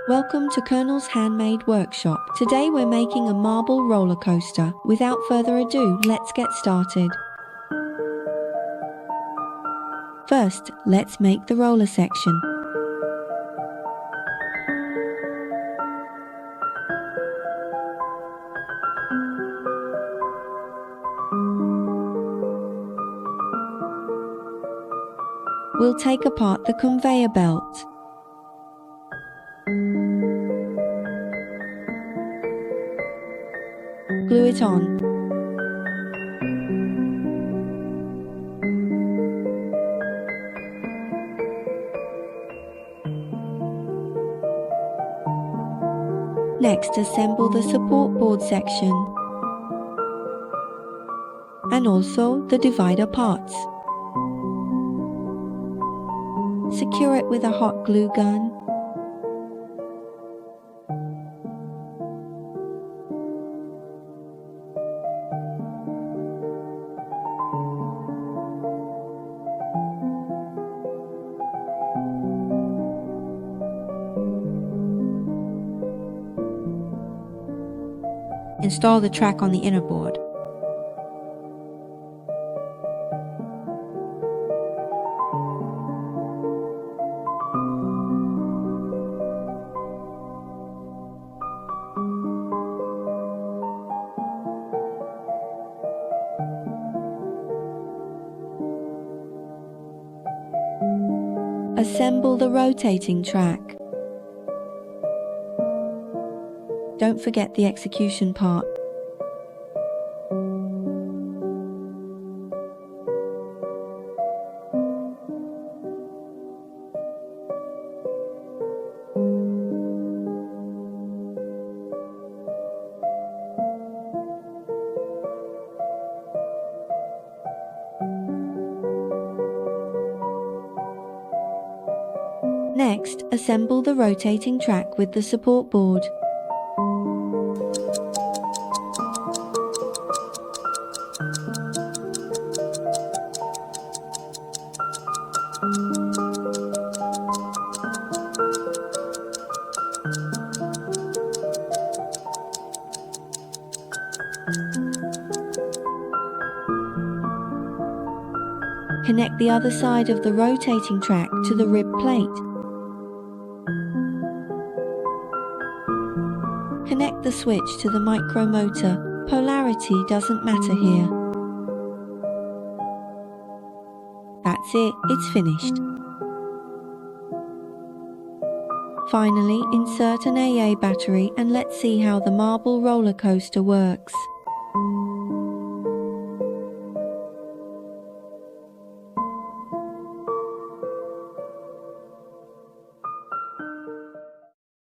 Welcome to Colonel's Handmade Workshop. Today we're making a marble roller coaster. Without further ado, let's get started. First, let's make the roller section. We'll take apart the conveyor belt. Glue it on. Next, assemble the support board section and also the divider parts. Secure it with a hot glue gun. Install the track on the inner board. Assemble the rotating track. Don't forget the execution part. Next, assemble the rotating track with the support board. Connect the other side of the rotating track to the rib plate. Connect the switch to the micromotor. Polarity doesn't matter here. That's it, it's finished. Finally, insert an AA battery and let's see how the marble roller coaster works.